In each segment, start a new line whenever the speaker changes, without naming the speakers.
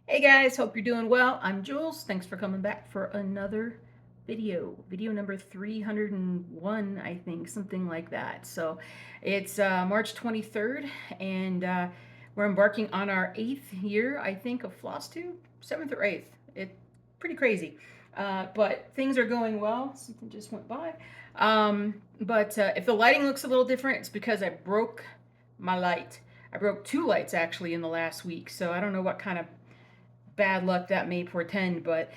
Hey guys, hope you're doing well. I'm Jules. Thanks for coming back for another video number 301, I think, something like that. So it's March 23rd, and we're embarking on our 8th year, I think, of FlossTube, 7th or 8th. It's pretty crazy, but things are going well. Something just went by. But if the lighting looks a little different, it's because I broke my light. I broke two lights actually in the last week, so I don't know what kind of bad luck that may portend, but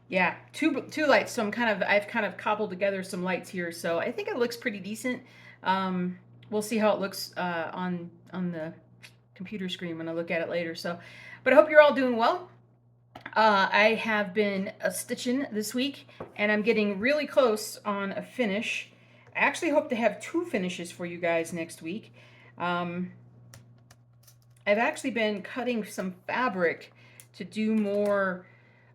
yeah, two lights. So I've kind of cobbled together some lights here, so I think it looks pretty decent. We'll see how it looks on the computer screen when I look at it later. So, but I hope you're all doing well. I have been stitching this week, and I'm getting really close on a finish. I actually hope to have two finishes for you guys next week. I've actually been cutting some fabric to do more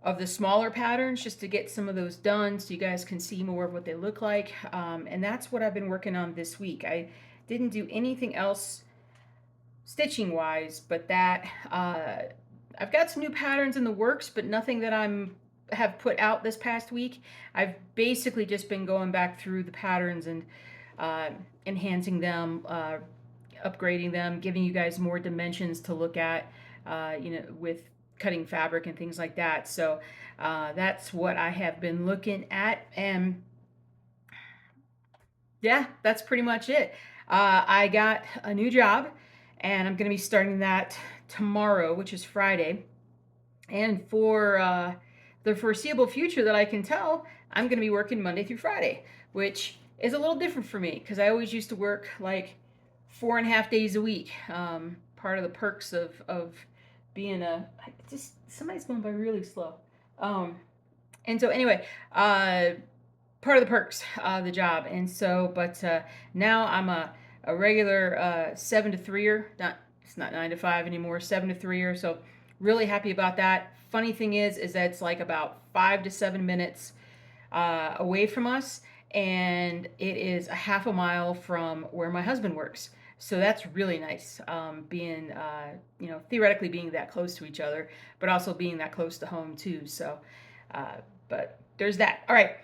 of the smaller patterns, just to get some of those done so you guys can see more of what they look like. And that's what I've been working on this week. I didn't do anything else stitching wise, but that I've got some new patterns in the works, but nothing that have put out this past week. I've basically just been going back through the patterns and enhancing them, upgrading them, giving you guys more dimensions to look at, with cutting fabric and things like that. So that's what I have been looking at, and yeah, that's pretty much it. I got a new job, and I'm going to be starting that tomorrow, which is Friday. And for the foreseeable future that I can tell, I'm going to be working Monday through Friday, which is a little different for me because I always used to work like 4.5 days a week. Part of the perks of being just somebody's going by really slow. And so anyway, part of the perks of the job. And so, but now I'm a regular 7 to 3er. It's not 9 to 5 anymore. 7 to 3er. So really happy about that. Funny thing is that it's like about 5 to 7 minutes away from us, and it is a half a mile from where my husband works. So that's really nice, being, theoretically being that close to each other, but also being that close to home too. So, but there's that. All right.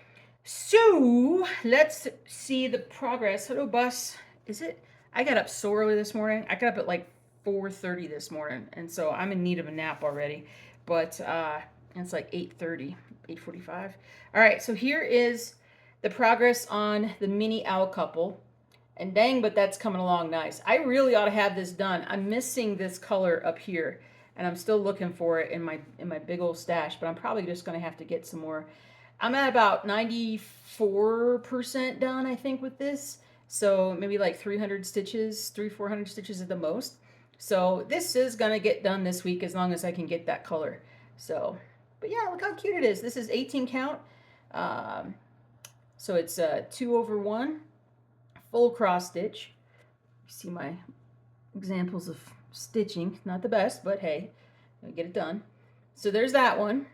So let's see the progress. Hello, bus. Is it? I got up so early this morning. I got up at like 4:30 this morning, and so I'm in need of a nap already. But it's like 8:30, 8:45. All right. So here is the progress on the mini owl couple. And dang, but that's coming along nice. I really ought to have this done. I'm missing this color up here, and I'm still looking for it in my big old stash, but I'm probably just going to have to get some more. I'm at about 94% done, I think, with this. So maybe like 300 stitches, 400 stitches at the most. So this is going to get done this week as long as I can get that color. So, but yeah, look how cute it is. This is 18 count. So it's 2/1. Full cross stitch. You see my examples of stitching. Not the best, but hey, I'll get it done. So there's that one.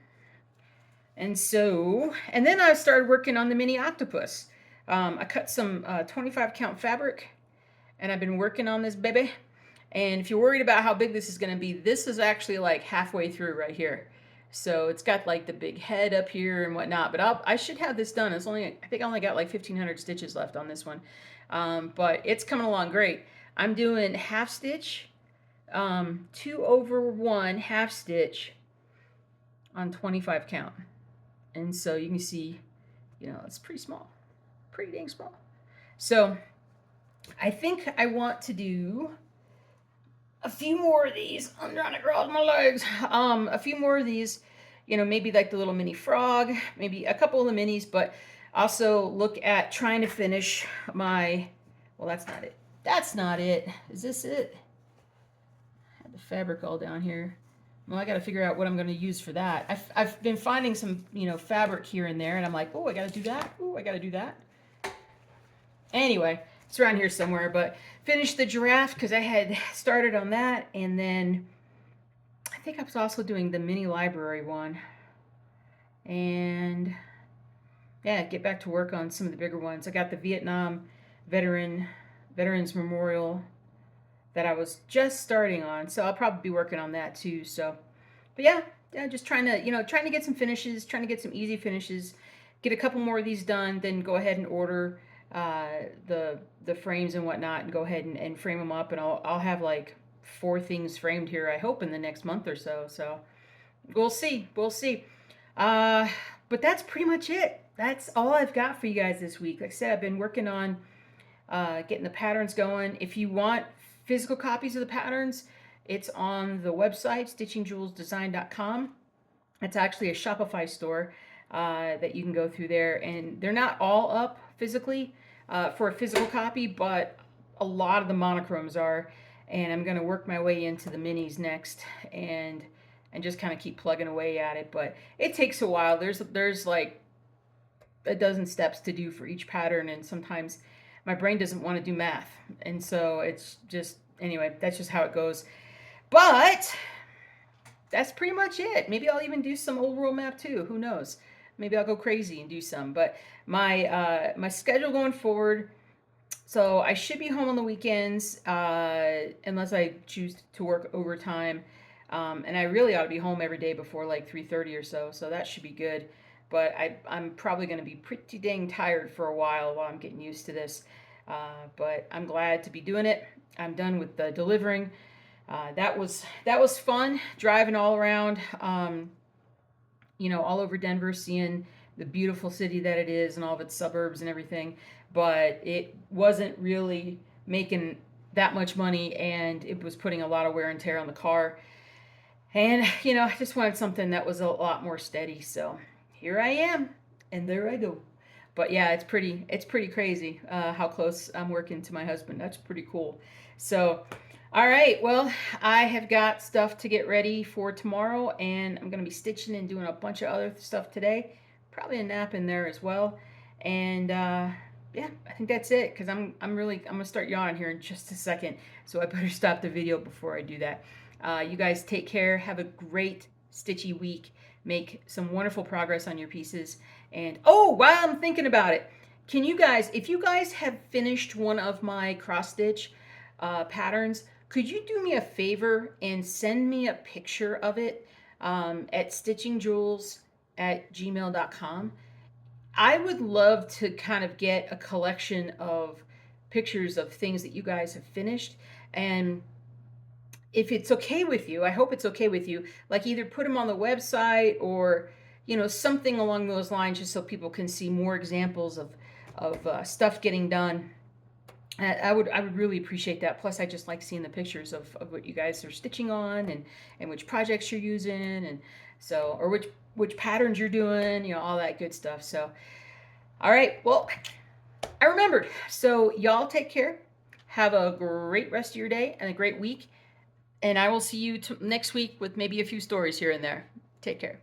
And then I started working on the mini octopus. I cut some 25 count fabric, and I've been working on this baby. And if you're worried about how big this is going to be, this is actually like halfway through right here. So it's got like the big head up here and whatnot, but I should have this done. I think I only got like 1,500 stitches left on this one. But it's coming along great. I'm doing half stitch, 2/1 half stitch on 25 count. And so you can see, it's pretty small, pretty dang small. So I think I want to do a few more of these. I'm trying to cross my legs. A few more of these, maybe like the little mini frog, maybe a couple of the minis, but also look at trying to finish my, well, that's not it. That's not it. Is this it? I had the fabric all down here. Well, I got to figure out what I'm going to use for that. I've been finding some, fabric here and there, and I'm like, oh, I got to do that. Oh, I got to do that. Anyway, it's around here somewhere, but finished the giraffe because I had started on that, and then I think I was also doing the mini library one. And yeah, get back to work on some of the bigger ones. I got the Vietnam Veterans Memorial that I was just starting on, so I'll probably be working on that too. So But yeah, just trying to, trying to get some finishes, trying to get some easy finishes, get a couple more of these done, then go ahead and order the frames and whatnot, and go ahead and frame them up, and I'll have like 4 things framed here, I hope, in the next month or so. So we'll see. We'll see. But that's pretty much it. That's all I've got for you guys this week. Like I said, I've been working on getting the patterns going. If you want physical copies of the patterns, it's on the website, stitchingjewelsdesign.com. It's actually a Shopify store that you can go through there. And they're not all up physically for a physical copy, but a lot of the monochromes are. And I'm going to work my way into the minis next and just kind of keep plugging away at it. But it takes a while. There's like a dozen steps to do for each pattern, and sometimes my brain doesn't want to do math. And so it's just, anyway, that's just how it goes. But that's pretty much it. Maybe I'll even do some old world map too. Who knows? Maybe I'll go crazy and do some. But my schedule going forward, so I should be home on the weekends unless I choose to work overtime. And I really ought to be home every day before like 3:30 or so. So that should be good. But I'm probably going to be pretty dang tired for a while I'm getting used to this. But I'm glad to be doing it. I'm done with the delivering. That was fun, driving all around, all over Denver, seeing the beautiful city that it is and all of its suburbs and everything. But it wasn't really making that much money, and it was putting a lot of wear and tear on the car. And, I just wanted something that was a lot more steady. So here I am, and there I go. But yeah, it's pretty crazy how close I'm working to my husband. That's pretty cool. So, all right, well, I have got stuff to get ready for tomorrow, and I'm going to be stitching and doing a bunch of other stuff today. Probably a nap in there as well. And yeah, I think that's it, because I'm going to start yawning here in just a second. So I better stop the video before I do that. You guys take care. Have a great stitchy week. Make some wonderful progress on your pieces. And oh, while I'm thinking about it, can you guys, if you guys have finished one of my cross stitch patterns, could you do me a favor and send me a picture of it at stitchingjewels@gmail.com? I would love to kind of get a collection of pictures of things that you guys have finished. And if it's okay with you, I hope it's okay with you, like either put them on the website or, something along those lines, just so people can see more examples of stuff getting done. I would really appreciate that. Plus, I just like seeing the pictures of what you guys are stitching on, and which projects you're using, and so, or which patterns you're doing, all that good stuff. So, all right, well, I remembered. So y'all take care. Have a great rest of your day and a great week. And I will see you next week with maybe a few stories here and there. Take care.